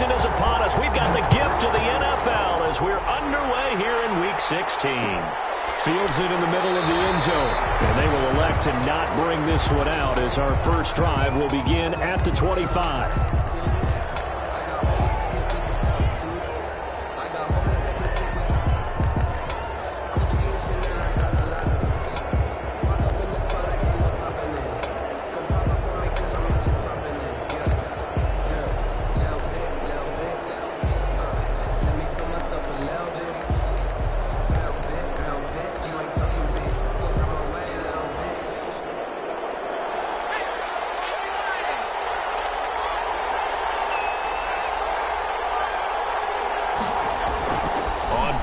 season is upon us. We've got the gift of the NFL as we're underway here in Week 16. Fields it in the middle of the end zone. And they will elect to not bring this one out as our first drive will begin at the 25.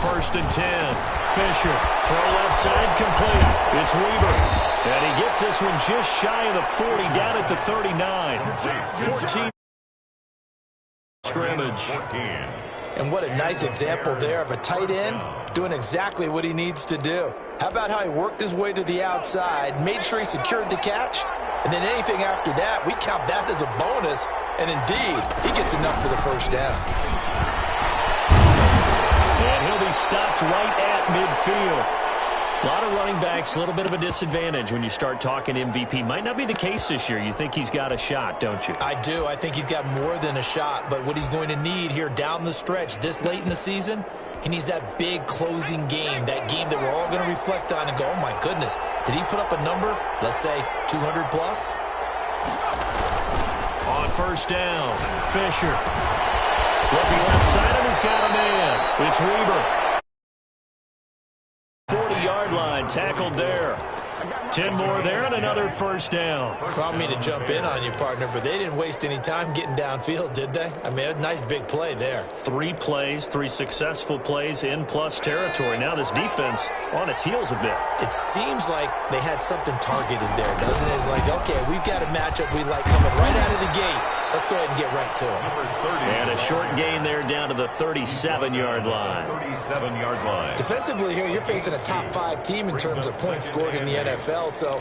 First and 10. Fisher, throw left side, complete. It's Weaver. And he gets this one just shy of the 40, down at the 39. 14 scrimmage. And what a nice example there of a tight end doing exactly what he needs to do. How about how he worked his way to the outside, made sure he secured the catch, and then anything after that, we count that as a bonus. And indeed, he gets enough for the first down. And he'll be stopped right at midfield. A lot of running backs, a little bit of a disadvantage when you start talking MVP. Might not be the case this year. You think he's got a shot, don't you? I do. I think he's got more than a shot. But what he's going to need here down the stretch this late in the season, he needs that big closing game, that game that we're all going to reflect on and go, oh, my goodness, did he put up a number, let's say 200 plus? On first down, Fisher. Looking left side, and he's got a man. It's Weaver. 40-yard line, tackled there. 10 more there and another first down. Well, I don't mean to jump in on you, partner, but they didn't waste any time getting downfield, did they? I mean, a nice big play there. 3 plays, 3 successful plays in plus territory. Now this defense on its heels a bit. It seems like they had something targeted there, doesn't it? It's like, okay, we've got a matchup we like coming right out of the gate. Let's go ahead and get right to it. And a short gain there down to the 37-yard line. 37-yard line. Defensively here, you're facing a top 5 team in terms of points scored in the NFL. So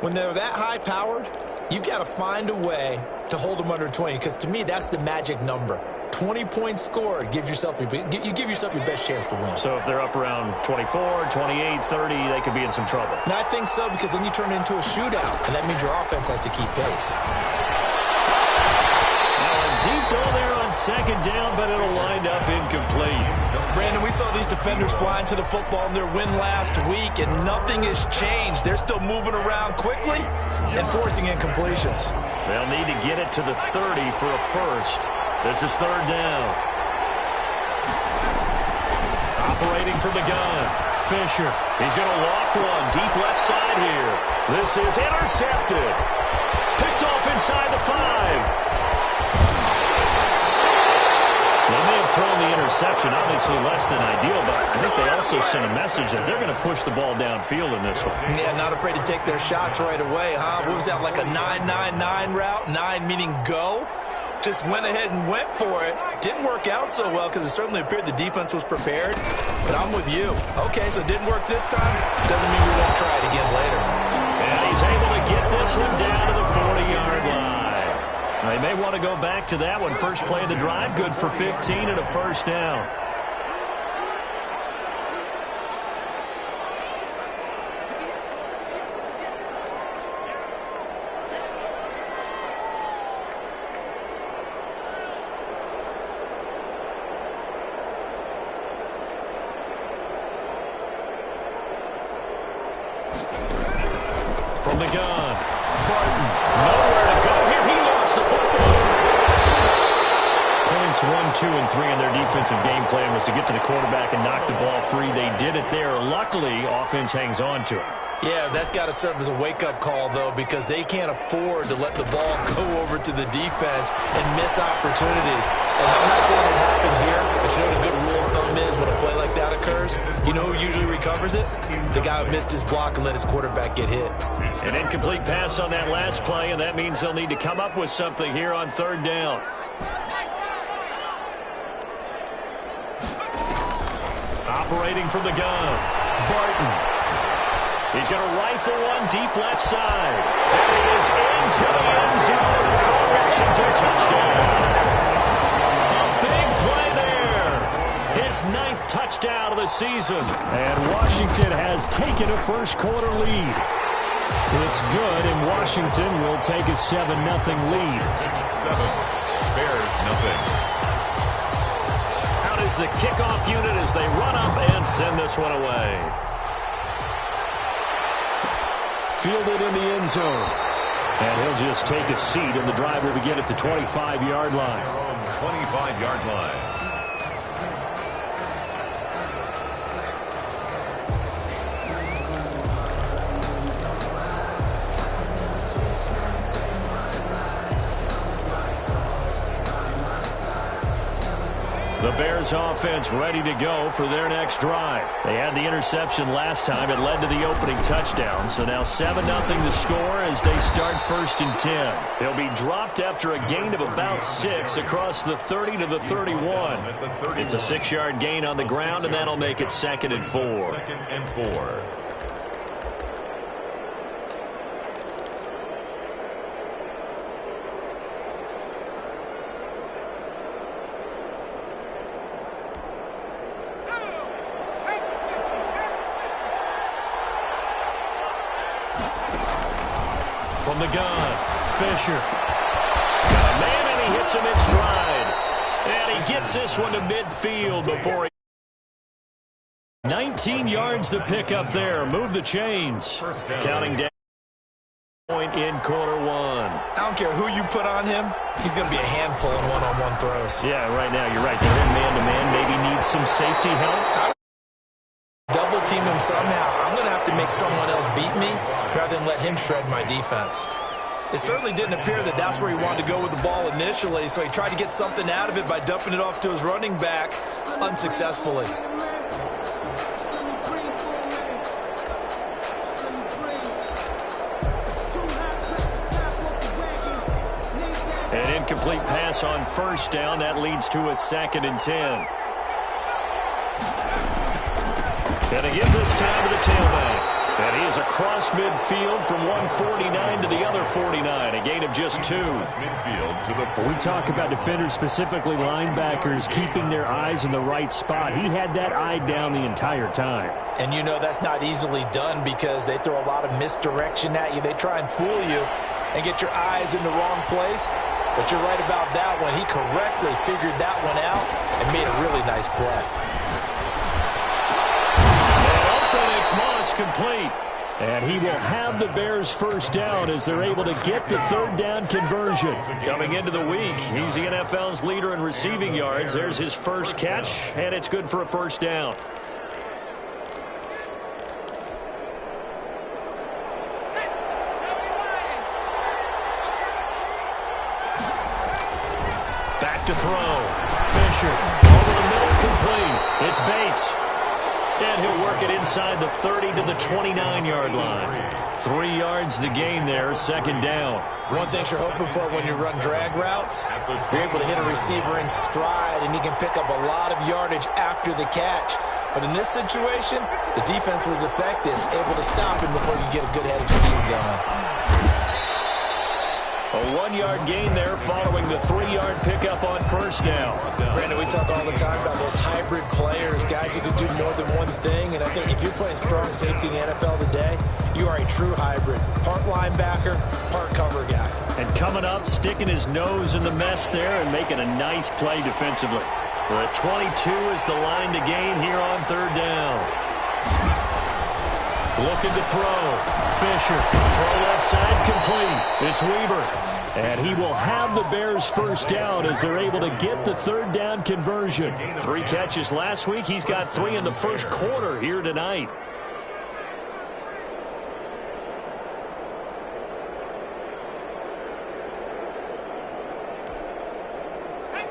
when they're that high-powered, you've got to find a way to hold them under 20. Because to me, that's the magic number. 20 points scored gives yourself you give yourself your best chance to win. So if they're up around 24, 28, 30, they could be in some trouble. And I think so, because then you turn it into a shootout, and that means your offense has to keep pace. Deep ball there on second down, but it'll wind up incomplete. Brandon, we saw these defenders flying to the football in their win last week, and nothing has changed. They're still moving around quickly and forcing incompletions. They'll need to get it to the 30 for a first. This is third down. Operating from the gun, Fisher. He's going to loft one deep left side here. This is intercepted. Picked off inside the 5. They may have thrown the interception, obviously less than ideal, but I think they also sent a message that they're going to push the ball downfield in this one. Yeah, not afraid to take their shots right away, huh? What was that, like a 9-9-9 route? 9 meaning go? Just went ahead and went for it. Didn't work out so well because it certainly appeared the defense was prepared, but I'm with you. Okay, so it didn't work this time. Doesn't mean we won't try it again later. And he's able to get this one down to the 40-yard line. They may want to go back to that one. First play of the drive, good for 15 and a first down. From the gun, Barton, nowhere to go here. He lost the football. Points 1, 2, and 3 in their defensive game plan was to get to the quarterback and knock the ball free. They did it there. Luckily, offense hangs on to it. Yeah, that's got to serve as a wake-up call, though, because they can't afford to let the ball go over to the defense and miss opportunities. And I'm not saying it happened here, but you know what a good rule of thumb is when a play like that occurs? You know who usually recovers it? The guy who missed his block and let his quarterback get hit. An incomplete pass on that last play, and that means they'll need to come up with something here on third down. Operating from the gun, Barton. He's going to rifle one deep left side. And it is into the end zone for Washington touchdown. A his 9th touchdown of the season. And Washington has taken a first-quarter lead. It's good, and Washington will take a 7-0 lead. 7, Bears nothing. Out is the kickoff unit as they run up and send this one away. Fielded in the end zone. And he'll just take a seat, and the drive will begin at the 25-yard line. 25-yard line. The Bears offense ready to go for their next drive. They had the interception last time. It led to the opening touchdown. So now 7-0 the score as they start 1st and 10. He'll be dropped after a gain of about 6 across the 30 to the 31. It's a 6-yard gain on the ground, and that'll make it 2nd and 4. 2nd and 4. From the gun, Fisher. Got a man, and he hits him in stride. And he gets this one to midfield before he... 19 yards to pick up there. Move the chains. Counting down. Point in quarter 1. I don't care who you put on him. He's going to be a handful in one-on-one throws. Yeah, right now, you're right. They're in man-to-man. Maybe needs some safety help. Double team him somehow. I'm going to have to make someone else beat me rather than let him shred my defense. It certainly didn't appear that that's where he wanted to go with the ball initially, so he tried to get something out of it by dumping it off to his running back unsuccessfully. An incomplete pass on 1st down. That leads to a 2nd and 10. Gonna give this time to the tailback. And he is across midfield from 149 to the other 49. A gain of just 2. We talk about defenders, specifically linebackers, keeping their eyes in the right spot. He had that eye down the entire time. And you know that's not easily done because they throw a lot of misdirection at you. They try and fool you and get your eyes in the wrong place. But you're right about that one. He correctly figured that one out and made a really nice play. Moss complete. And he will have the Bears 1st down as they're able to get the 3rd down conversion. Coming into the week, he's the NFL's leader in receiving yards. There's his first catch, and it's good for a 1st down. Back to throw. Fisher over the middle, complete. It's Bates. And he'll work it inside the 30 to the 29-yard line. 3 yards the gain there, 2nd down. One thing you're hoping for when you run drag routes, you're able to hit a receiver in stride, and he can pick up a lot of yardage after the catch. But in this situation, the defense was effective, able to stop him before you get a good head of steam going. A 1-yard gain there following the 3-yard pickup on 1st down. Brandon, we talk all the time about those hybrid players, guys who can do more than one thing. And I think if you're playing strong safety in the NFL today, you are a true hybrid. Part linebacker, part cover guy. And coming up, sticking his nose in the mess there and making a nice play defensively. The 22 is the line to gain here on 3rd down. Looking to throw. Fisher. Throw left side complete. It's Weber. And he will have the Bears 1st down as they're able to get the 3rd down conversion. 3 catches last week. He's got 3 in the 1st quarter here tonight.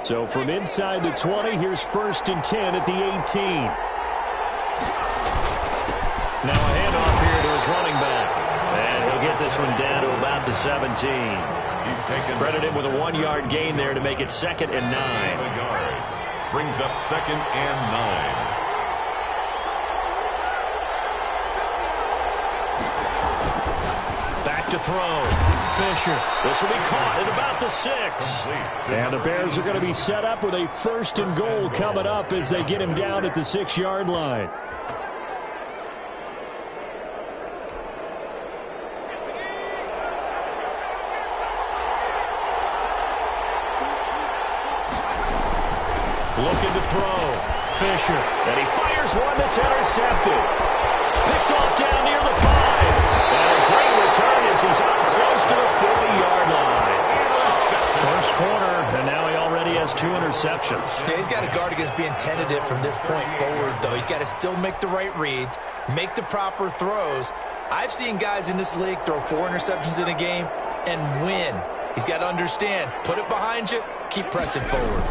So from inside the 20, here's 1st and 10 at the 18. Now a handoff here to his running back. And he'll get this one down to about the 17. Credit him with a 1-yard gain there to make it 2nd and 9. Brings up 2nd and 9. Back Back to throw. Fisher. This will be caught at about the 6. And the Bears are going to be set up with a 1st and goal coming up as they get him down at the 6-yard line. Looking to throw. Fisher. And he fires one that's intercepted. Picked off down near the 5. And a great return as he's up close to the 40-yard line. First quarter, and now he already has 2 interceptions. Yeah, he's got to guard against being tentative from this point forward, though. He's got to still make the right reads, make the proper throws. I've seen guys in this league throw 4 interceptions in a game and win. He's got to understand, put it behind you, keep pressing forward.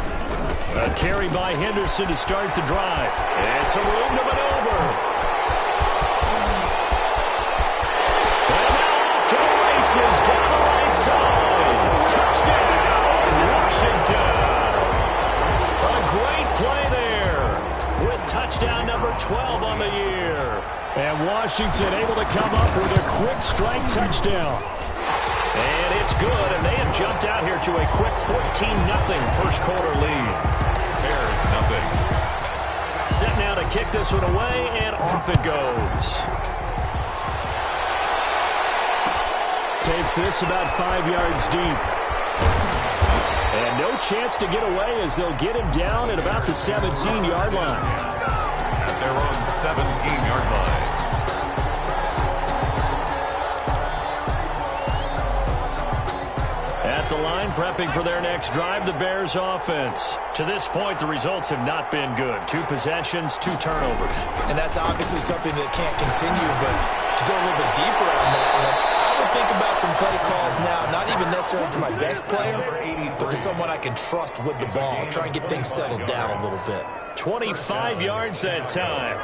A carry by Henderson to start the drive. And some room to maneuver. And now off to the races down the right side. Touchdown, Washington. A great play there with touchdown number 12 on the year. And Washington able to come up with a quick strike touchdown. And it's good, and they have jumped out here to a quick 14-0 first quarter lead. Bears nothing. Set now to kick this one away, and off it goes. Takes this about 5 yards deep. And no chance to get away as they'll get him down at about the 17-yard line. At their own 17-yard line. At the line, prepping for their next drive, the Bears offense. To this point, the results have not been good. 2 possessions, 2 turnovers. And that's obviously something that can't continue, but to go a little bit deeper on that, I would think about some play calls now, not even necessarily to my best player, but to someone I can trust with the ball. Try and get things settled down a little bit. 25 yards that time.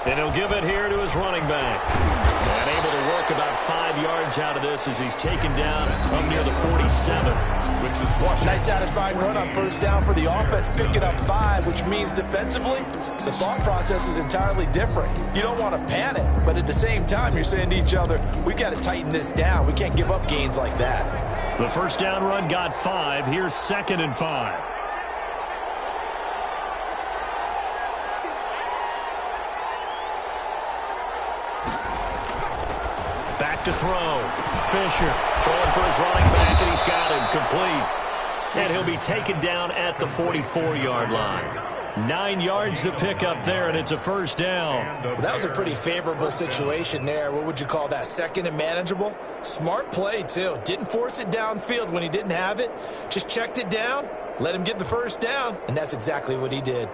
And he'll give it here to his running back. And able to work about 5 yards out of this as he's taken down up near the 47. Which is Washington. Nice satisfying run on first down for the offense, picking up 5, which means defensively, the thought process is entirely different. You don't want to panic, but at the same time, you're saying to each other, we've got to tighten this down. We can't give up gains like that. The first down run got 5. Here's 2nd and 5. Back to throw. Fisher throwing for his running back, and he's got him complete. And he'll be taken down at the 44-yard line. 9 yards to pick up there, and it's a first down. Well, that was a pretty favorable situation there. What would you call that? 2nd and manageable? Smart play, too. Didn't force it downfield when he didn't have it. Just checked it down, let him get the first down, and that's exactly what he did.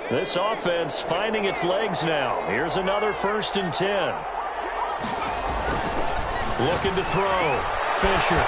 This offense finding its legs now. Here's another 1st and 10. Looking to throw. Fisher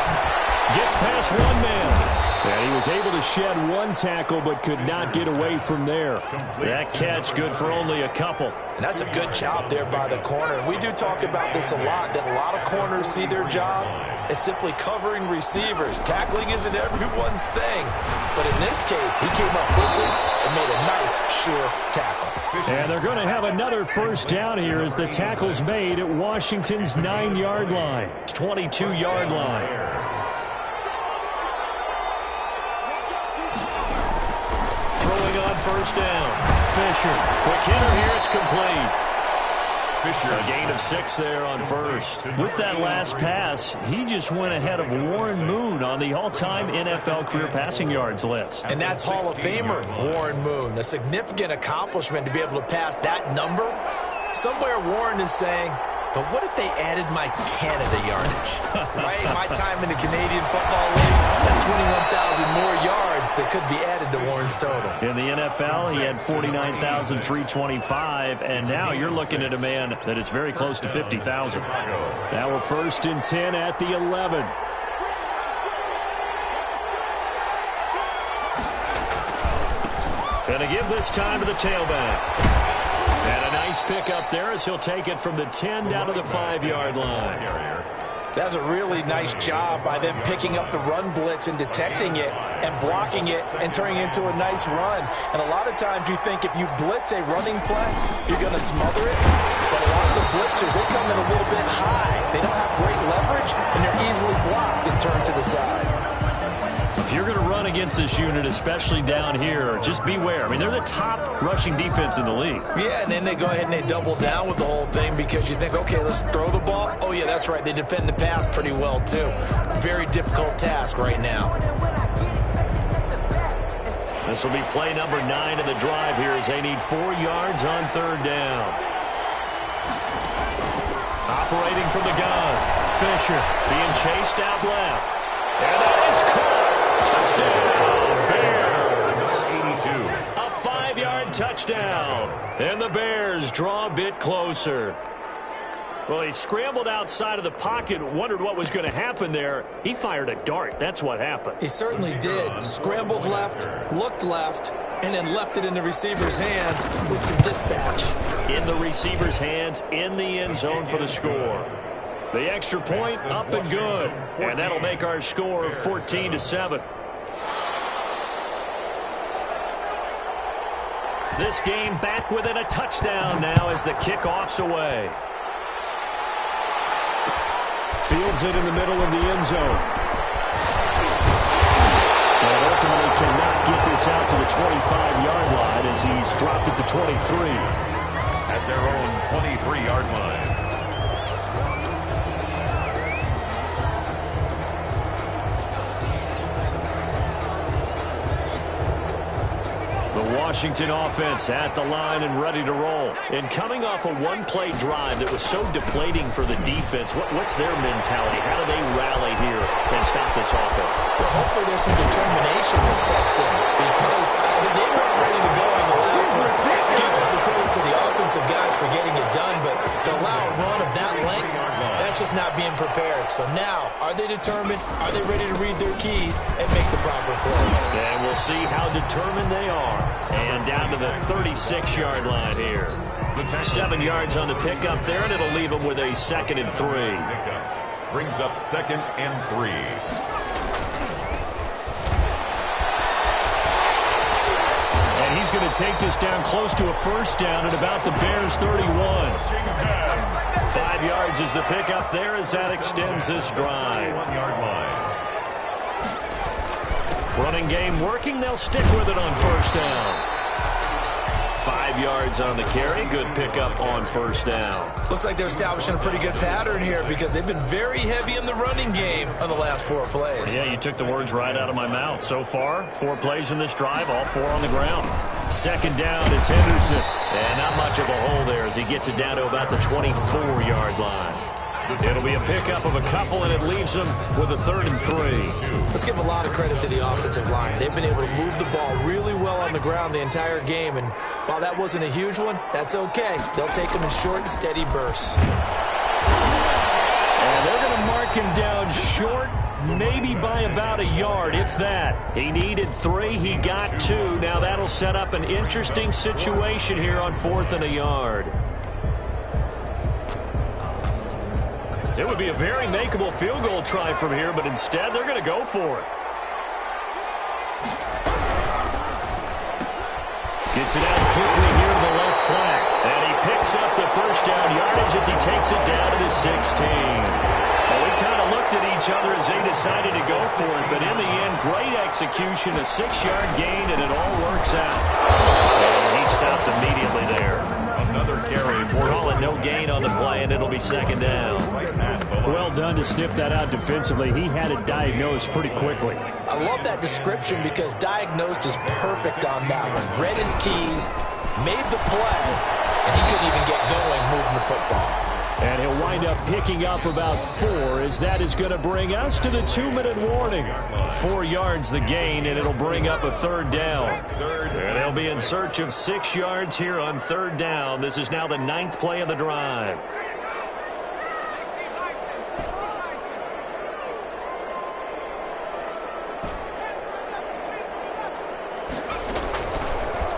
gets past one man. And he was able to shed 1 tackle but could not get away from there. That catch good for only a couple. And that's a good job there by the corner. We do talk about this a lot, that a lot of corners see their job as simply covering receivers. Tackling isn't everyone's thing. But in this case, he came up quickly and made a nice, sure tackle. And they're going to have another first down here as the tackle's made at Washington's 9-yard line. 22-yard line. Throwing on first down. Fisher. Quick hitter here. It's complete. Fisher. A gain of 6 there on first. With that last pass, he just went ahead of Warren Moon on the all-time NFL career passing yards list. And that's Hall of Famer Warren Moon. A significant accomplishment to be able to pass that number. Somewhere Warren is saying, but what if they added my Canada yardage? Right? My time in the Canadian Football League, that's 21,000 more yards that could be added to Warren's total. In the NFL, he had 49,325, and now you're looking at a man that is very close to 50,000. Now we're 1st and 10 at the 11. Going to give this time to the tailback. And a nice pick up there as he'll take it from the 10 down to the 5-yard line. That's a really nice job by them picking up the run blitz and detecting it and blocking it and turning it into a nice run. And a lot of times you think if you blitz a running play, you're going to smother it. But a lot of the blitzers, they come in a little bit high. They don't have great leverage, and they're easily blocked and turned to the side. If you're going to run against this unit, especially down here, just beware. I mean, they're the top rushing defense in the league. Yeah, and then they go ahead and they double down with the whole thing because you think, okay, let's throw the ball. Oh, yeah, that's right. They defend the pass pretty well, too. Very difficult task right now. This will be play number 9 of the drive here as they need 4 yards on third down. Operating from the gun. Fisher being chased out left. And that is caught. Touchdown, Bears. 82. A 5-yard touchdown. And the Bears draw a bit closer. Well, he scrambled outside of the pocket, wondered what was going to happen there. He fired a dart. That's what happened. He certainly did. Scrambled left, looked left, and then left it in the receiver's hands with some dispatch. In the receiver's hands, in the end zone for the score. The extra point up and good. And that'll make our score 14-7. This game back within a touchdown now as the kickoff's away. Fields it in the middle of the end zone. And ultimately cannot get this out to the 25-yard line as he's dropped at the 23. At their own 23-yard line. Washington offense at the line and ready to roll. And coming off a one-play drive that was so deflating for the defense, what's their mentality? How do they rally here and stop this offense? Well, hopefully there's some determination that sets in because they were ready to go on the last one. Give the credit to the offensive guys for getting it done, but to allow a run of that length, that's just not being prepared. So now, are they determined? Are they ready to read their keys and make the proper plays? And we'll see how determined they are. And down to the 36-yard line here. 7 yards on the pickup there, and it'll leave them with a 2nd and 3. Brings up 2nd and 3. And he's going to take this down close to a first down at about the Bears' 31. 5 yards is the pickup there as that extends this drive. 1-yard line. Running game working. They'll stick with it on first down. 5 yards on the carry. Good pickup on first down. Looks like they're establishing a pretty good pattern here because they've been very heavy in the running game on the last 4 plays. Yeah, you took the words right out of my mouth. So far, 4 plays in this drive, all 4 on the ground. 2nd down, it's Henderson. And not much of a hole there as he gets it down to about the 24-yard line. It'll be a pickup of a couple, and it leaves them with a 3rd and 3. Let's give a lot of credit to the offensive line. They've been able to move the ball really well on the ground the entire game, and while that wasn't a huge one, that's okay. They'll take them in short, steady bursts. And they're going to mark him down short, maybe by about a yard, if that. He needed 3. He got 2. Now that'll set up an interesting situation here on 4th and a yard. It would be a very makeable field goal try from here, but instead they're going to go for it. Gets it out quickly here to the left flank. And he picks up the first down yardage as he takes it down to the 16. Well, we kind of looked at each other as they decided to go for it, but in the end, great execution, a 6-yard gain, and it all works out. And he stopped immediately there. Another carry. Call it no gain on the play, and it'll be 2nd down. Well done to sniff that out defensively. He had it diagnosed pretty quickly. I love that description because diagnosed is perfect on that one. Read his keys, made the play, and he couldn't even get going moving the football. And he'll wind up picking up about 4 as that is going to bring us to the 2-minute warning. 4 yards the gain, and it'll bring up a 3rd down. And they'll be in search of 6 yards here on 3rd down. This is now the 9th play of the drive.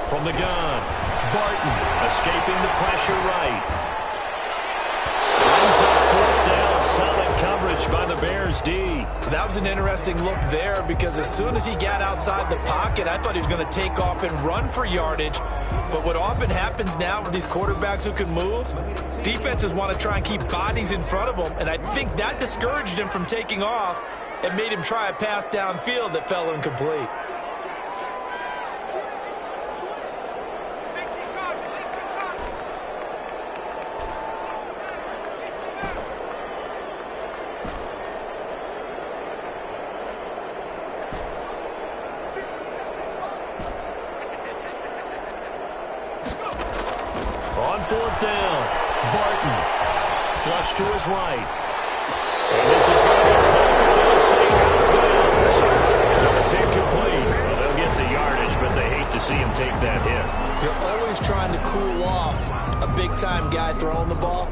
From the gun, Barton escaping the pressure right. Brings up 4th down, solid coverage That was an interesting look there because as soon as he got outside the pocket, I thought he was going to take off and run for yardage. But what often happens now with these quarterbacks who can move, defenses want to try and keep bodies in front of them, and I think that discouraged him from taking off and made him try a pass downfield that fell incomplete. On fourth down, Barton. Flush to his right. And this is going to be caught, but they'll say out of bounds. So it's incomplete. Well, they'll get the yardage, but they hate to see him take that hit. You're always trying to cool off a big-time guy throwing the ball,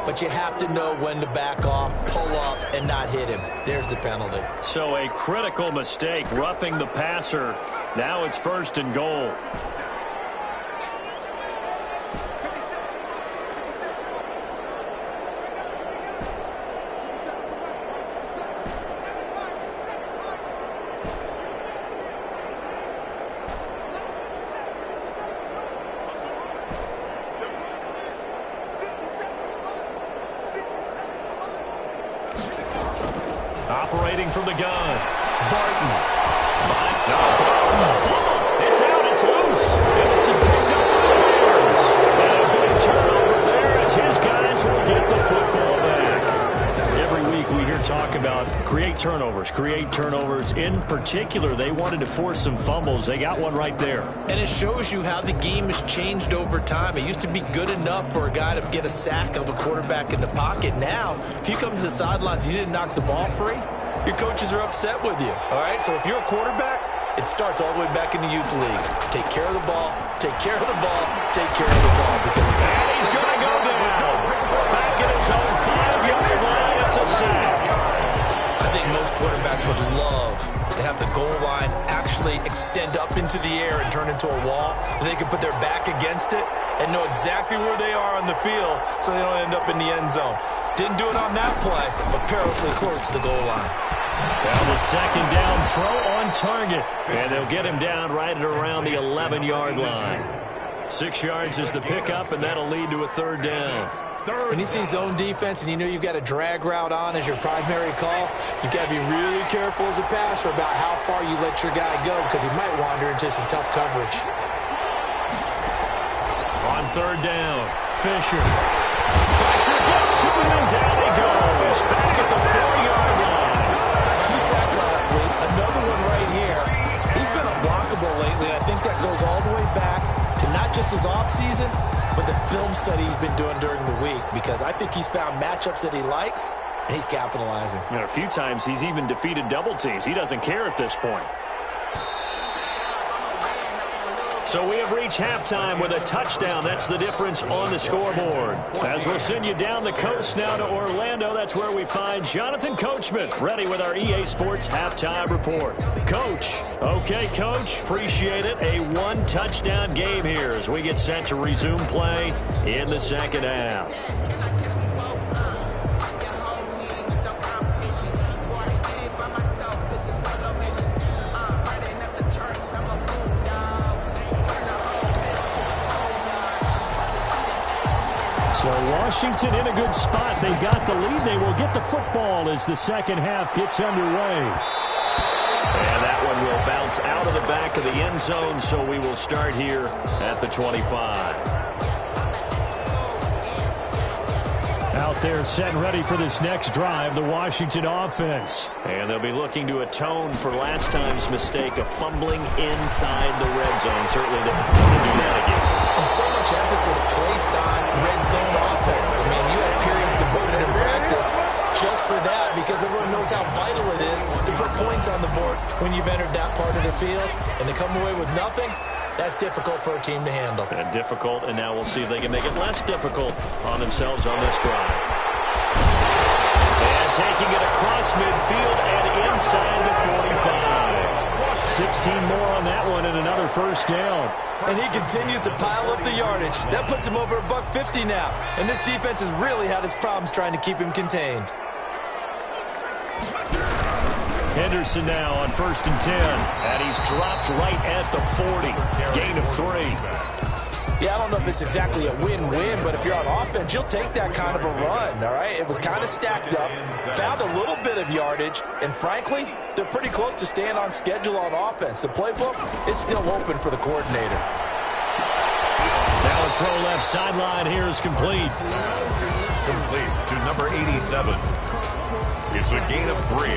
but you have to know when to back off, pull up, and not hit him. There's the penalty. So a critical mistake, roughing the passer. Now it's 1st and goal. Operating from the gun, Barton. It's out, it's loose. And this is picked up by the Bears. And a big turnover there as his guys will get the football back. Every week we hear talk about create turnovers. In particular, they wanted to force some fumbles. They got one right there. And it shows you how the game has changed over time. It used to be good enough for a guy to get a sack of a quarterback in the pocket. Now, if you come to the sidelines and you didn't knock the ball free, your coaches are upset with you. All right, so if you're a quarterback, it starts all the way back in the youth leagues. Take care of the ball, take care of the ball, take care of the ball. And he's going to go down. Back at his own 5-yard line, it's a sack. I think most quarterbacks would love to have the goal line actually extend up into the air and turn into a wall. They could put their back against it and know exactly where they are on the field so they don't end up in the end zone. Didn't do it on that play, but perilously close to the goal line. Well, the 2nd down throw on target. And they'll get him down right at around the 11-yard line. 6 yards is the pickup, and that'll lead to a 3rd down. When you see zone defense and you know you've got a drag route on as your primary call, you've got to be really careful as a passer about how far you let your guy go because he might wander into some tough coverage. On 3rd down, Fisher. Pressure gets to him, and down he goes. Back at the 4-yard line. 2 sacks last week, another one right here. He's been unblockable lately, and I think that goes all the way back to not just his offseason, but the film study he's been doing during the week, because I think he's found matchups that he likes, and he's capitalizing. And a few times he's even defeated double teams. He doesn't care at this point. So we have reached halftime with a touchdown. That's the difference on the scoreboard. As we'll send you down the coast now to Orlando, that's where we find Jonathan Coachman, ready with our EA Sports halftime report. Coach. Okay, Coach. Appreciate it. A 1-touchdown game here as we get set to resume play in the 2nd half. So Washington in a good spot. They got the lead. They will get the football as the 2nd half gets underway. And that one will bounce out of the back of the end zone, so we will start here at the 25. Out there set and ready for this next drive, the Washington offense. And they'll be looking to atone for last time's mistake of fumbling inside the red zone. Certainly they don't want to do that again. And so much emphasis placed on red zone offense. I mean, you have periods devoted in practice just for that because everyone knows how vital it is to put points on the board when you've entered that part of the field. And to come away with nothing, that's difficult for a team to handle. And difficult, and now we'll see if they can make it less difficult on themselves on this drive. And taking it across midfield and inside the 45. 16 more on that one and another 1st down. And he continues to pile up the yardage. That puts him over $150 now. And this defense has really had its problems trying to keep him contained. Henderson now on 1st and 10. And he's dropped right at the 40. Gain of 3. Yeah, I don't know if it's exactly a win-win, but if you're on offense, you'll take that kind of a run, all right? It was kind of stacked up, found a little bit of yardage, and frankly, they're pretty close to staying on schedule on offense. The playbook is still open for the coordinator. Now a throw left sideline here is complete. Complete to number 87. It's a gain of 3.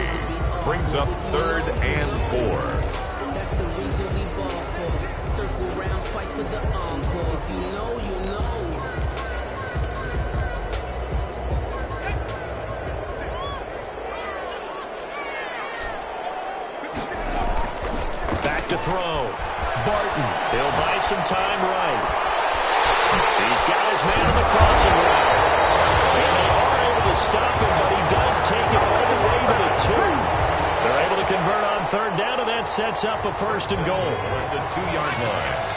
Brings up 3rd and 4. That's the reason we ball for. Circle round twice for the encore. If you know, you know. Back to throw. Barton. He'll buy some time right. He's got his man on the crossing route. And they are able to stop him, but he does take it all the way to the 2. They're able to convert on 3rd down, and that sets up a 1st and goal. At the 2-yard line.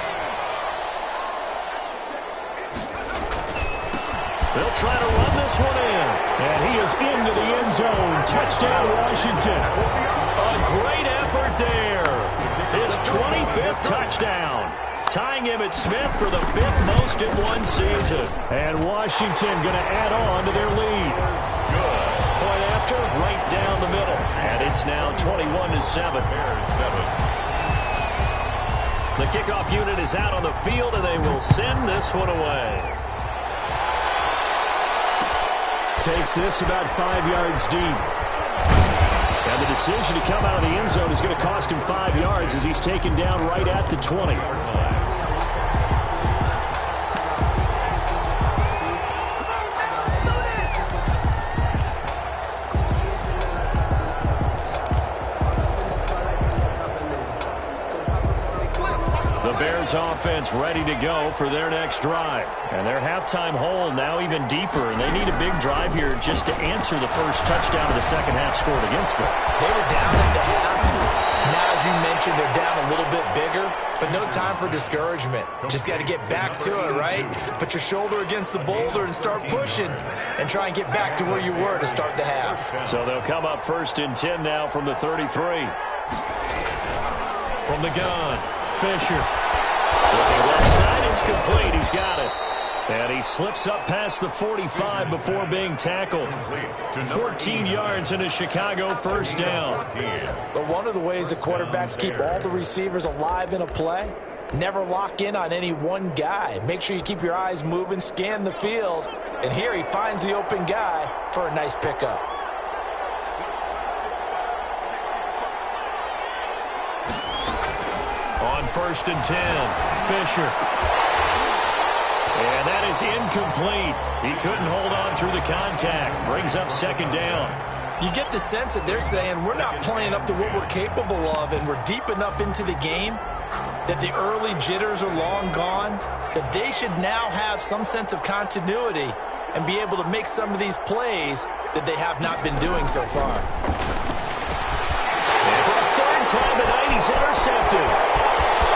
They'll try to run this one in. And he is into the end zone. Touchdown, Washington. A great effort there. His 25th touchdown. Tying Emmitt Smith for the 5th most in one season. And Washington going to add on to their lead. Good. Point after, right down the middle. And it's now 21-7. Bears 7. The kickoff unit is out on the field, and they will send this one away. Takes this about 5 yards deep. And the decision to come out of the end zone is going to cost him 5 yards as he's taken down right at the 20. The Bears offense ready to go for their next drive. And their halftime hole now even deeper, and they need a big drive here just to answer the first touchdown of the second half scored against them. They were down at the half. Now, as you mentioned, they're down a little bit bigger, but no time for discouragement. Just got to get back to it, right? Put your shoulder against the boulder and start pushing and try and get back to where you were to start the half. So they'll come up 1st and 10 now from the 33. From the gun, Fisher. Looking left side, it's complete. He's got it. And he slips up past the 45 before being tackled. 14 yards and a Chicago 1st down. But one of the ways that quarterbacks keep all the receivers alive in a play, never lock in on any one guy. Make sure you keep your eyes moving, scan the field. And here he finds the open guy for a nice pickup. On 1st and 10, Fisher. And that is incomplete. He couldn't hold on through the contact. Brings up 2nd down. You get the sense that they're saying we're not playing up to what we're capable of, and we're deep enough into the game that the early jitters are long gone, that they should now have some sense of continuity and be able to make some of these plays that they have not been doing so far. And for a 3rd time tonight, he's intercepted.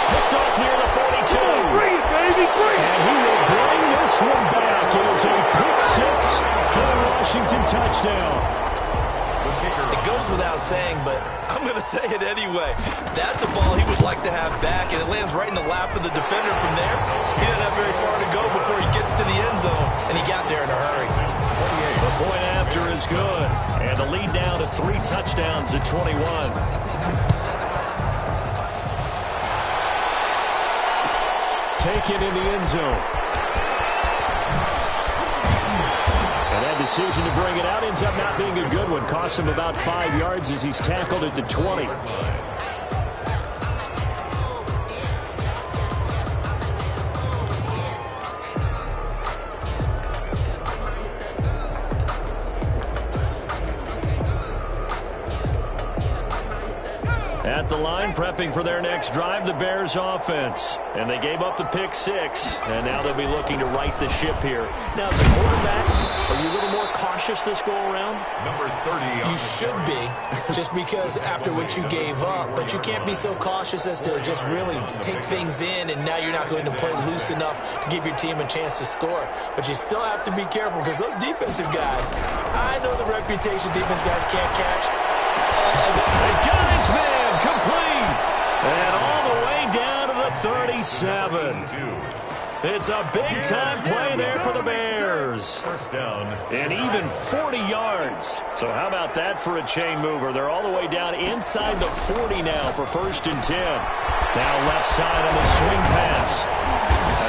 Picked off near the 42. Breathe, baby, breathe. And he will bring this one back. It is a pick 6 for a Washington touchdown. It goes without saying, but I'm going to say it anyway. That's a ball he would like to have back, and it lands right in the lap of the defender from there. He didn't have very far to go before he gets to the end zone, and he got there in a hurry. The point after is good, and the lead down to 3 touchdowns at 21. Taken in the end zone. And that decision to bring it out ends up not being a good one. Cost him about 5 yards as he's tackled at the 20. At the line, prepping for their next drive, the Bears offense. And they gave up the pick 6, and now they'll be looking to right the ship here. Now, as a quarterback, are you a little more cautious this go-around? Number 30. You should be, just because after what you gave up, but you can't be so cautious as to just really take things in, and now you're not going to play loose enough to give your team a chance to score. But you still have to be careful, because those defensive guys, I know the reputation defense guys can't catch. They got his man complete. And all the way down to the 37. It's a big-time play there for the Bears. First down. And even 40 yards. So how about that for a chain mover? They're all the way down inside the 40 now for 1st and 10. Now left side on the swing pass.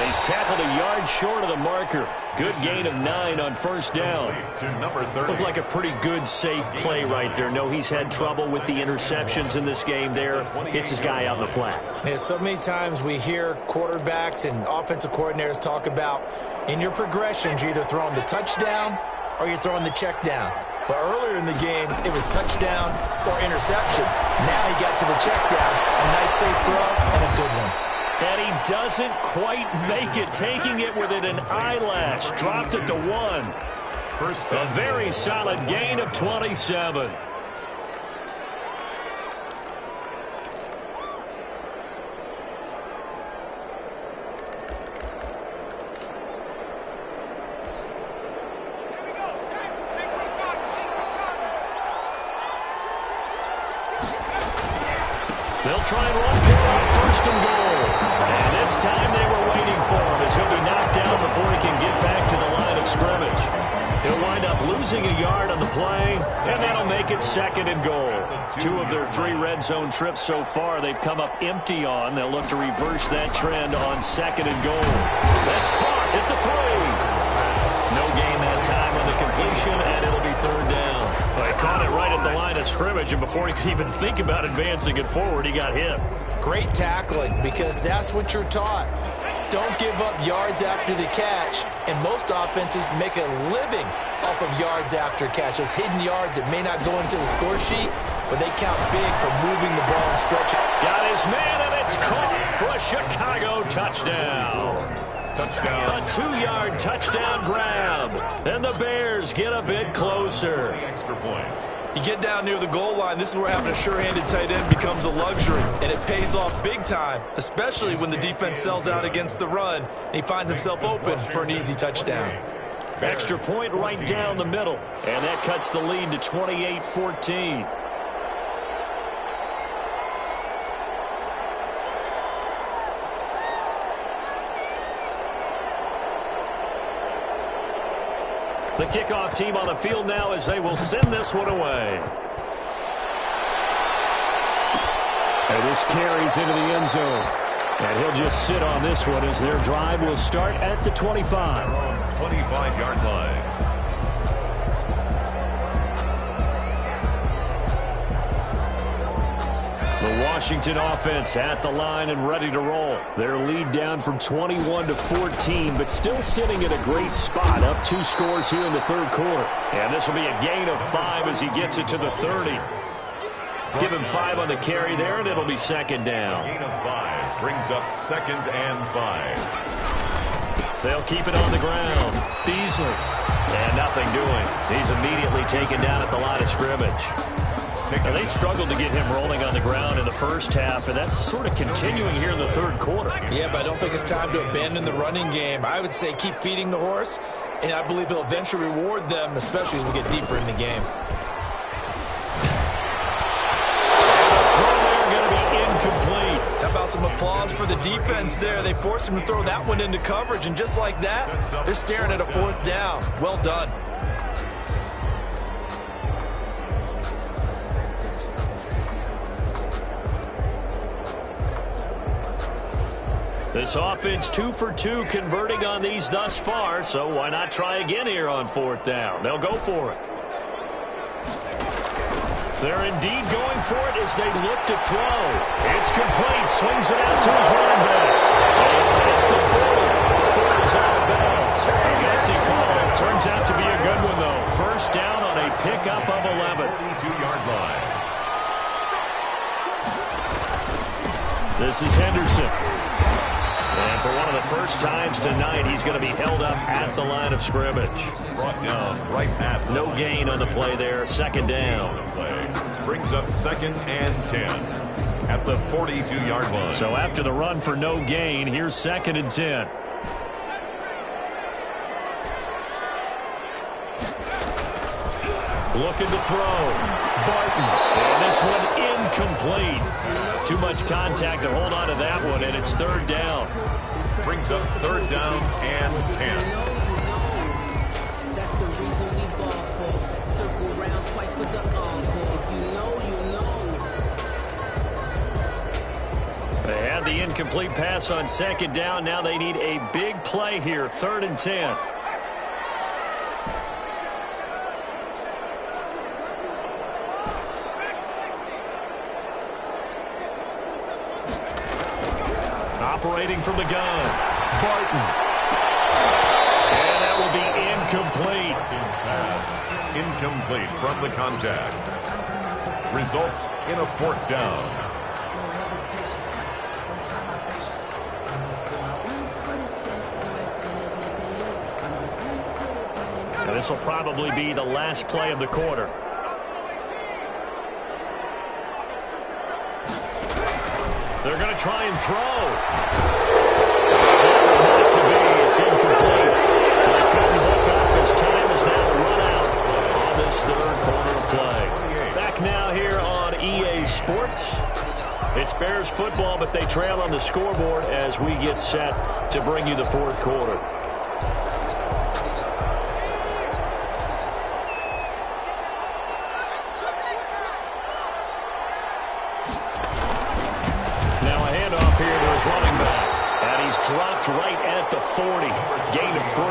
He's tackled a yard short of the marker. Good gain of 9 on 1st down. To number 30. Looked like a pretty good, safe play right there. No, he's had trouble with the interceptions in this game there. Hits his guy out in the flat. Yeah, so many times we hear quarterbacks and offensive coordinators talk about in your progressions, you're either throwing the touchdown or you're throwing the check down. But earlier in the game, it was touchdown or interception. Now he got to the check down. A nice, safe throw and a good one. And he doesn't quite make it, taking it within an eyelash. Dropped it to 1. A very solid gain of 27. They'll try and run for it on 1st and goal. And this time they were waiting for him as he'll be knocked down before he can get back to the line of scrimmage. He'll wind up losing a yard on the play, and that'll make it 2nd and goal. 2 of their 3 red zone trips so far they've come up empty on. They'll look to reverse that trend on 2nd and goal. That's caught at the 3. No gain that time on the completion, and it'll be 3rd down. Well, he caught it right at the line of scrimmage, and before he could even think about advancing it forward, he got hit. Great tackling, because that's what you're taught. Don't give up yards after the catch, and most offenses make a living off of yards after catch. Those hidden yards that may not go into the score sheet, but they count big for moving the ball and stretching. Got his man, and it's caught for a Chicago touchdown. Touchdown. A 2-yard touchdown grab. And the Bears get a bit closer. Extra point. You get down near the goal line, this is where having a sure-handed tight end becomes a luxury, and it pays off big time, especially when the defense sells out against the run, and he finds himself open for an easy touchdown. Extra point right down the middle, and that cuts the lead to 28-14. The kickoff team on the field now as they will send this one away. And this carries into the end zone. And he'll just sit on this one as their drive will start at the 25. 25-yard line. The Washington offense at the line and ready to roll. Their lead down from 21-14, but still sitting at a great spot. Up 2 scores here in the 3rd quarter. And this will be a gain of 5 as he gets it to the 30. Give him 5 on the carry there, and it'll be 2nd down. Gain of 5 brings up 2nd and 5. They'll keep it on the ground. Beasley. And nothing doing. He's immediately taken down at the line of scrimmage. Now, they struggled to get him rolling on the ground in the first half, and that's sort of continuing here in the 3rd quarter. Yeah, but I don't think it's time to abandon the running game. I would say keep feeding the horse, and I believe he'll eventually reward them, especially as we get deeper in the game. And the throw there going to be incomplete. How about some applause for the defense there? They forced him to throw that one into coverage, and just like that, they're staring at a 4th down. Well done. This offense 2 for 2 converting on these thus far, so why not try again here on 4th down? They'll go for it. They're indeed going for it as they look to throw. It's complete. Swings it out to his running back. It's the 40. 4 is out of bounds. A gutsy follow-up turns out to be a good one, though. 1st down on a pickup of 11. 42-yard line. This is Henderson. And for one of the first times tonight, he's going to be held up at the line of scrimmage. Brought down right at no gain on the play there. 2nd down. Brings up 2nd and 10 at the 42-yard line. So after the run for no gain, here's 2nd and 10. Looking to throw. Barton. And this one incomplete. Too much contact to hold on to that one, and it's third down. Brings up third down and 10. That's the reason we ball for. Circle round twice for the encore. If you know, you know. They had the incomplete pass on second down. Now they need a big play here, 3rd and 10. Operating from the gun, Barton. And that will be incomplete. Pass incomplete from the contact. Results in a 4th down. And this will probably be the last play of the quarter. They're going to try and throw. Not to be. It's incomplete. So they couldn't hook up as time is now run out on this 3rd quarter of play. Back now here on EA Sports. It's Bears football, but they trail on the scoreboard as we get set to bring you the 4th quarter. Running back, and he's dropped right at the 40. Gain of 3.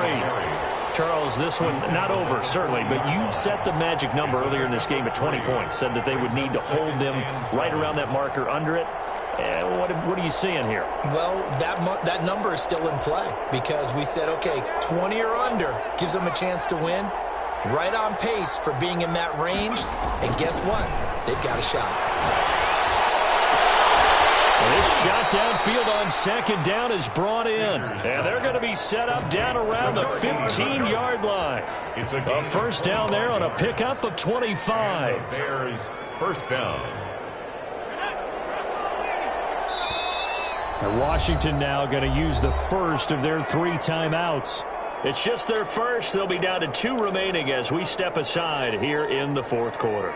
Charles, this one not over, certainly, but you set the magic number earlier in this game at 20 points. Said that they would need to hold them right around that marker under it. What are you seeing here? Well, that number is still in play because we said, okay, 20 or under gives them a chance to win. Right on pace for being in that range. And guess what? They've got a shot. This shot downfield on second down is brought in. And they're going to be set up down around the 15-yard line. It's a 1st down there on a pickup of 25. Bears 1st down. And Washington now going to use the first of their 3 timeouts. It's just their first. They'll be down to 2 remaining as we step aside here in the 4th quarter.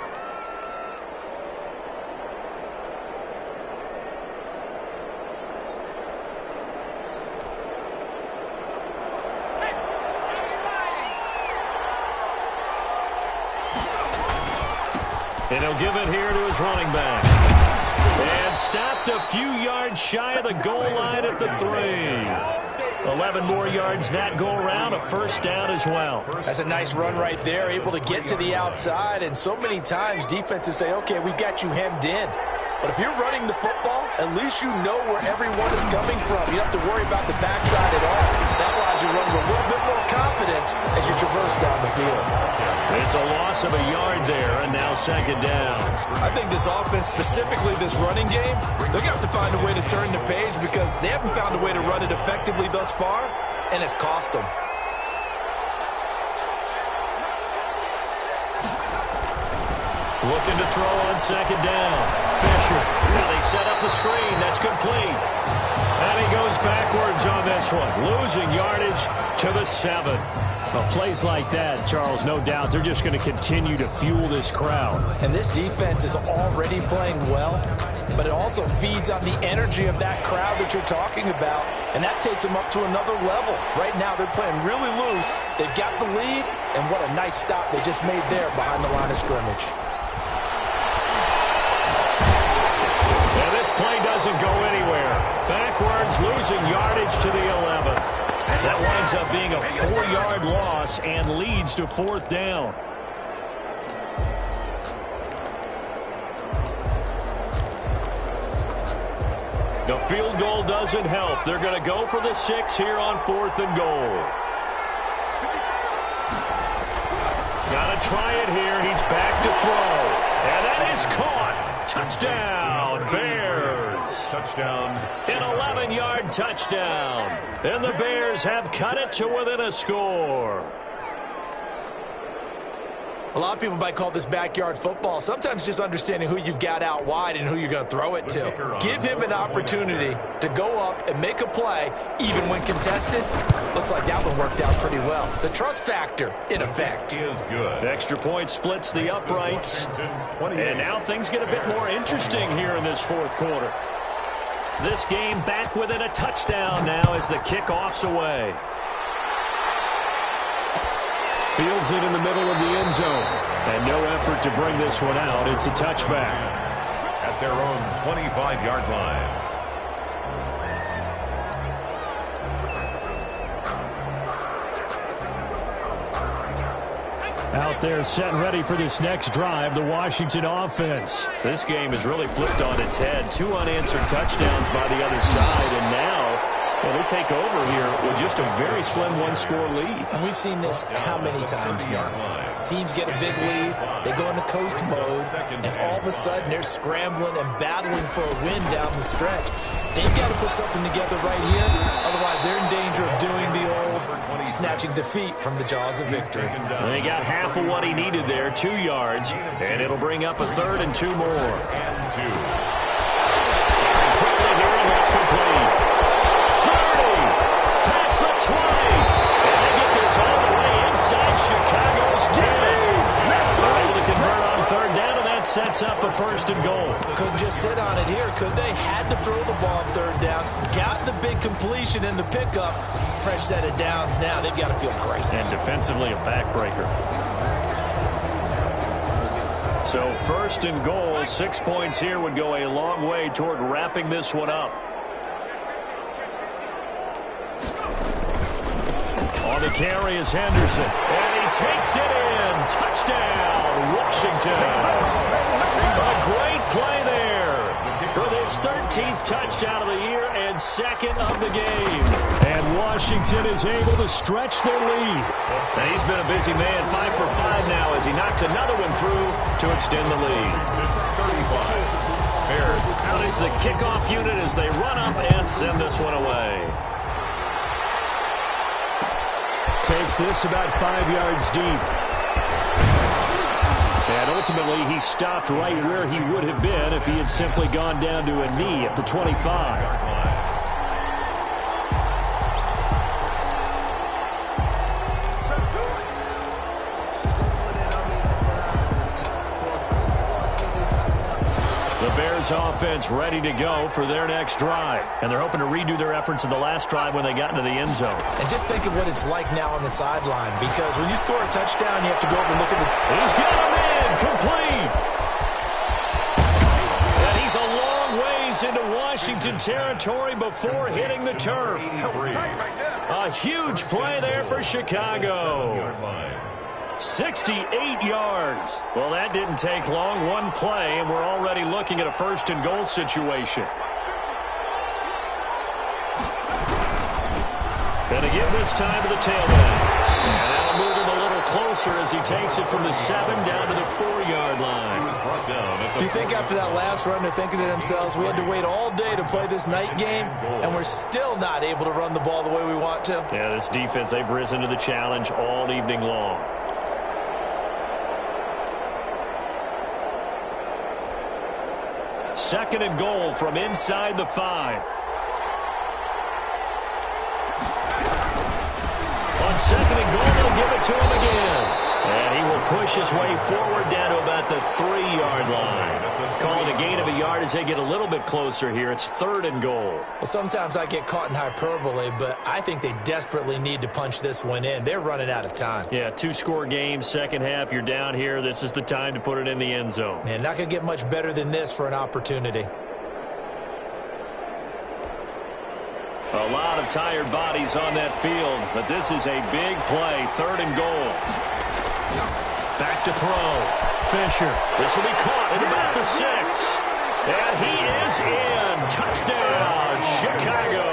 And he'll give it here to his running back. And stopped a few yards shy of the goal line at the 3. 11 more yards that go around, a 1st down as well. That's a nice run right there, able to get to the outside. And so many times defenses say, okay, we've got you hemmed in. But if you're running the football, at least you know where everyone is coming from. You don't have to worry about the backside at all. That allows you to run with a little bit more confidence as you traverse down the field. It's a loss of a yard there, and now 2nd down. I think this offense, specifically this running game, they're going to have to find a way to turn the page because they haven't found a way to run it effectively thus far, and it's cost them. Looking to throw on 2nd down. Fisher. Now they set up the screen. That's complete. And he goes backwards on this one. Losing yardage to the 7. Well, plays like that, Charles, no doubt, they're just going to continue to fuel this crowd. And this defense is already playing well, but it also feeds on the energy of that crowd that you're talking about, and that takes them up to another level. Right now, they're playing really loose. They've got the lead, and what a nice stop they just made there behind the line of scrimmage. And this play doesn't go anywhere. Backwards, losing yardage to the 11. That winds up being a 4-yard loss and leads to 4th down. The field goal doesn't help. They're going to go for the 6 here on 4th and goal. Got to try it here. He's back to throw. And that is caught. Touchdown, Bears. Touchdown. An 11-yard touchdown. And the Bears have cut it to within a score. A lot of people might call this backyard football. Sometimes just understanding who you've got out wide and who you're going to throw it to. Give him an opportunity to go up and make a play, even when contested. Looks like that one worked out pretty well. The trust factor, in effect. Is good. Extra point splits the uprights. And now things get a bit more interesting here in this fourth quarter. This game back within a touchdown now as the kickoff's away. Fields it in the middle of the end zone. And no effort to bring this one out. It's a touchback. At their own 25-yard line. Out there set and ready for this next drive, the Washington offense. This game is really flipped on its head. 2 unanswered touchdowns by the other side, and now, well, they take over here with just a very slim one-score lead. And we've seen this how many times now? Teams get a big lead, they go into coast mode, and all of a sudden they're scrambling and battling for a win down the stretch. They've got to put something together right here, otherwise they're in danger of doing the old snatching defeat from the jaws of victory. And they got half of what he needed there, 2 yards, and it'll bring up a 3rd and 2 more. And 2. Quickly here, and that's complete. 30, past the 20, and they get this all the way inside Chicago's 10. They're able to convert on 3rd down, and that sets up a 1st and goal. Couldn't just sit on it here, could they? Had to throw the ball on 3rd down, got the big completion in the pickup. Fresh set of downs now. They've got to feel great. And defensively a backbreaker. So 1st and goal, 6 points here would go a long way toward wrapping this one up. On the carry is Henderson. And he takes it in. Touchdown, Washington. A great play there for his 13th touchdown of the year and 2nd of the game. And Washington is able to stretch their lead. And he's been a busy man, 5 for 5 now as he knocks another one through to extend the lead. 35. Bears. Out is the kickoff unit as they run up and send this one away. Takes this about 5 yards deep. And ultimately, he stopped right where he would have been if he had simply gone down to a knee at the 25. Offense ready to go for their next drive. And they're hoping to redo their efforts in the last drive when they got into the end zone. And just think of what it's like now on the sideline, because when you score a touchdown, you have to go over and look at the... He's got him in, complete. And he's a long ways into Washington territory before hitting the turf. A huge play there for Chicago. 68 yards. Well, that didn't take long. One play, and we're already looking at a 1st and goal situation. And again this time to the tailback. And that'll move him a little closer as he takes it from the 7 down to the 4-yard line. Do you think after that last run they're thinking to themselves, we had to wait all day to play this night game, and we're still not able to run the ball the way we want to? Yeah, this defense, they've risen to the challenge all evening long. 2nd and goal from inside the 5. On 2nd and goal, they'll give it to him again. And he will push his way forward down to about the 3-yard line. Call it a gain of a yard as they get a little bit closer here. It's 3rd and goal. Well, sometimes I get caught in hyperbole, but I think they desperately need to punch this one in. They're running out of time. Yeah, 2-score game, second half. You're down here. This is the time to put it in the end zone. Man, not going to get much better than this for an opportunity. A lot of tired bodies on that field, but this is a big play. 3rd and goal. Back to throw. Fisher. This will be caught at about the 6. And he is in. Touchdown, Chicago.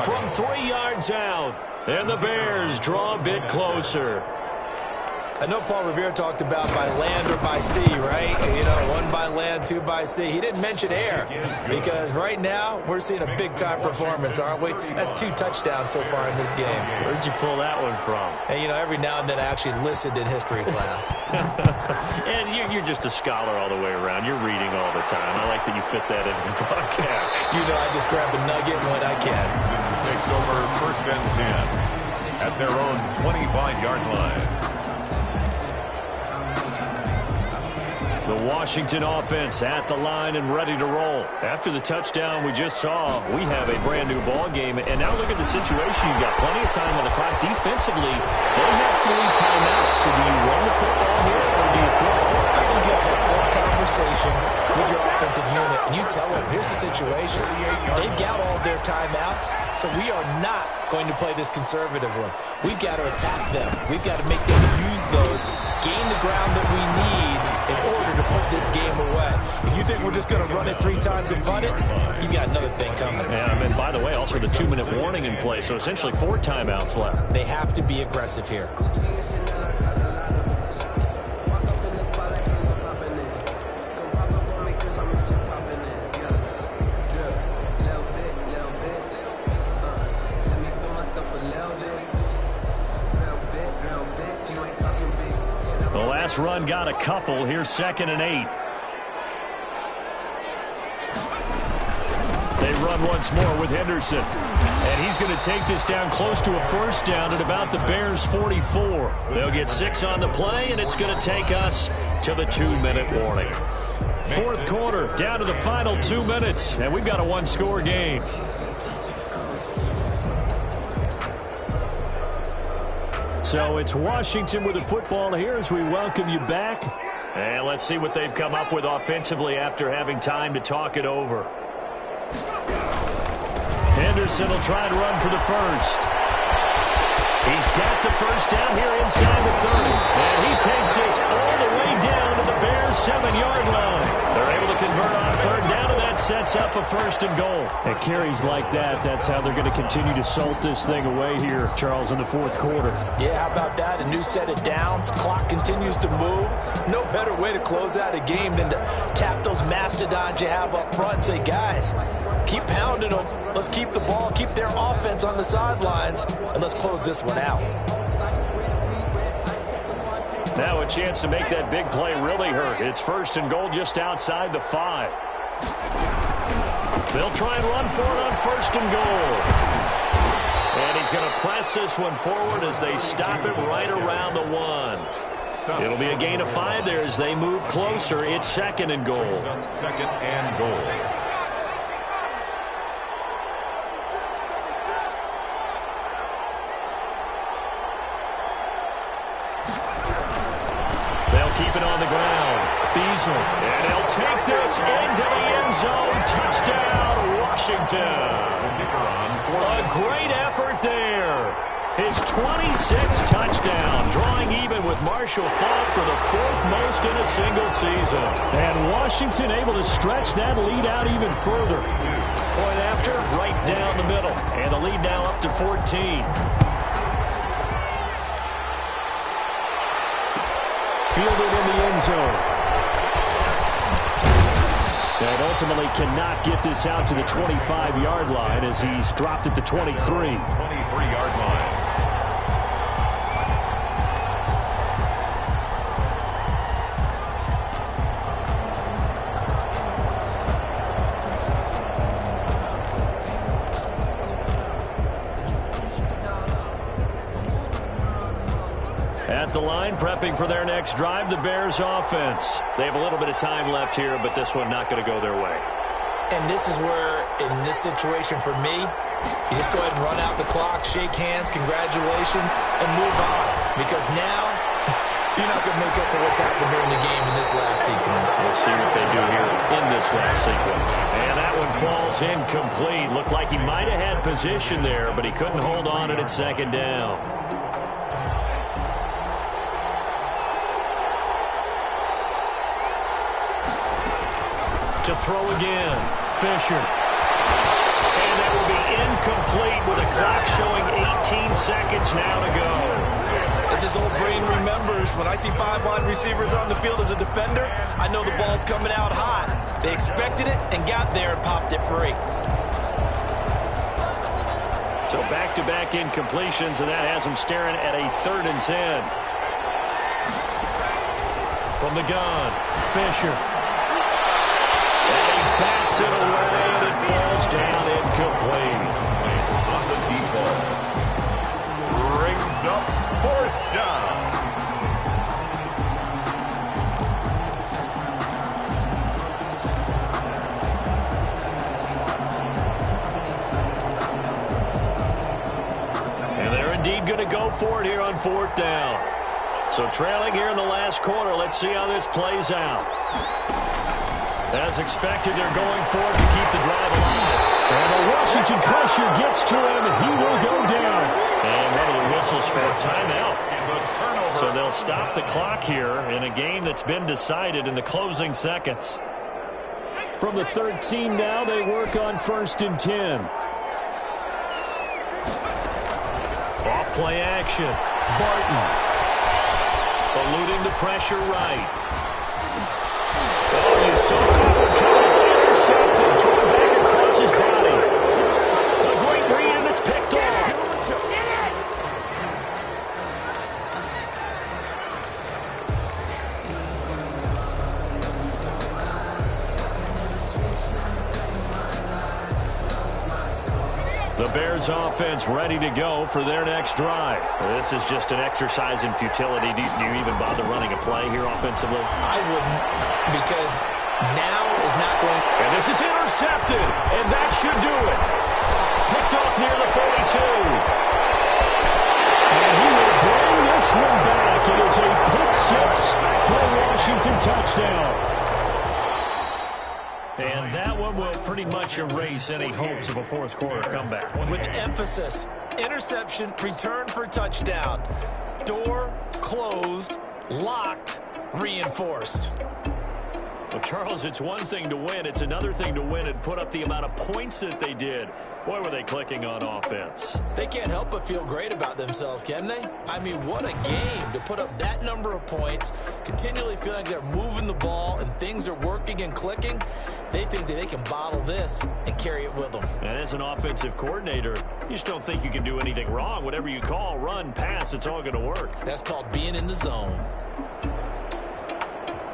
From 3 yards out. And the Bears draw a bit closer. I know Paul Revere talked about by land or by sea, right? You know, one by land, two by sea. He didn't mention air because right now we're seeing a big-time performance, aren't we? That's 2 touchdowns so far in this game. Where'd you pull that one from? And, you know, every now and then I actually listened in history class. And you're just a scholar all the way around. You're reading all the time. I like that you fit that into the podcast. You know, I just grab a nugget when I can. Takes over 1st and 10 at their own 25-yard line. The Washington offense at the line and ready to roll. After the touchdown we just saw, we have a brand-new ball game. And now look at the situation. You've got plenty of time on the clock. Defensively, they have 3 timeouts. So do you run the football here or do you throw? I think you have a full conversation with your offensive unit, and you tell them, here's the situation. They've got all their timeouts, so we are not going to play this conservatively. We've got to attack them. We've got to make them use those, gain the ground that we need in order to put this game away. If you think we're just going to run it 3 times and punt it, you got another thing coming. Yeah, and by the way, also the 2-minute warning in play, so essentially 4 timeouts left. They have to be aggressive here. Run got a couple. Here's 2nd and 8. They run once more with Henderson. And he's going to take this down close to a 1st down at about the Bears' 44. They'll get 6 on the play, and it's going to take us to the 2-minute warning. 4th quarter, down to the final 2 minutes, and we've got a 1-score game. So it's Washington with the football here as we welcome you back. And let's see what they've come up with offensively after having time to talk it over. Henderson will try to run for the 1st. He's got the 1st down here inside the 30. And he takes this all the way down to the Bears' 7-yard line. They're able to convert on 3rd down, and that sets up a 1st and goal. And carries like that, that's how they're going to continue to salt this thing away here, Charles, in the 4th quarter. Yeah, how about that? A new set of downs. Clock continues to move. No better way to close out a game than to tap those mastodons you have up front and say, guys, keep pounding them. Let's keep the ball, keep their offense on the sidelines, and let's close this one out. Now a chance to make that big play really hurt. It's 1st and goal just outside the 5. They'll try and run for it on 1st and goal. And he's going to press this one forward as they stop it right around the 1. It'll be a gain of 5 there as they move closer. It's 2nd and goal. 2nd and goal. Keep it on the ground. Beasley. And he'll take this into the end zone. Touchdown, Washington. A great effort there. His 26th touchdown, drawing even with Marshall Faulk for the 4th most in a single season. And Washington able to stretch that lead out even further. Point after, right down the middle. And the lead now up to 14. Fielded in the end zone. And ultimately cannot get this out to the 25-yard line as he's dropped at the 23. 23-yard line. At the line, prepping for their next drive, the Bears offense. They have a little bit of time left here, but this one not going to go their way. And this is where, in this situation for me, you just go ahead and run out the clock, shake hands, congratulations, and move on. Because now, you're not going to make up for what's happened during the game in this last sequence. We'll see what they do here in this last sequence. And that one falls incomplete. Looked like he might have had position there, but he couldn't hold on it at 2nd down. To throw again, Fisher. And that will be incomplete with a clock showing 18 seconds now to go. As his old brain remembers, when I see 5 wide receivers on the field as a defender, I know the ball's coming out hot. They expected it and got there and popped it free. So back-to-back incompletions, and that has them staring at a 3rd and 10. From the gun, Fisher. And he bats it away, and it falls down incomplete. On the deep ball. Brings up 4th down. And they're indeed going to go for it here on 4th down. So trailing here in the last quarter, let's see how this plays out. As expected, they're going for it to keep the drive alive. And the Washington pressure gets to him, and he will go down. And one of the whistles for a timeout. So they'll stop the clock here in a game that's been decided in the closing seconds. From the 13 now, they work on 1st and 10. Off play action. Barton. Eluding the pressure right. Oh, you saw that one coming. It's intercepted. Thrown back across his body. A great read, and it's picked off. The Bears offense ready to go for their next drive. This is just an exercise in futility. Do you even bother running a play here offensively? I wouldn't, because now is not going. And this is intercepted, and that should do it. Picked off near the 42. And he will bring this one back. It is a pick 6 for a Washington touchdown. And that one will pretty much erase any hopes of a 4th quarter comeback. With emphasis, interception, return for touchdown. Door closed, locked, reinforced. Well, Charles, it's one thing to win. It's another thing to win and put up the amount of points that they did. Boy, were they clicking on offense. They can't help but feel great about themselves, can they? I mean, what a game to put up that number of points, continually feeling like they're moving the ball and things are working and clicking. They think that they can bottle this and carry it with them. And as an offensive coordinator, you just don't think you can do anything wrong. Whatever you call, run, pass, it's all going to work. That's called being in the zone.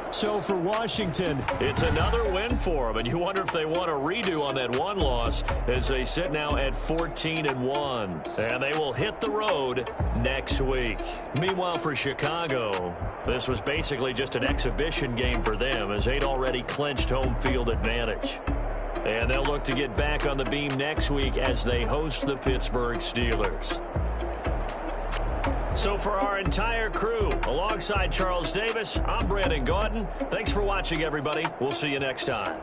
So for Washington, it's another win for them, and you wonder if they want a redo on that one loss as they sit now at 14-1. And they will hit the road next week. Meanwhile, for Chicago, this was basically just an exhibition game for them as they'd already clinched home field advantage. And they'll look to get back on the beam next week as they host the Pittsburgh Steelers. So for our entire crew, alongside Charles Davis, I'm Brandon Gaudin. Thanks for watching, everybody. We'll see you next time.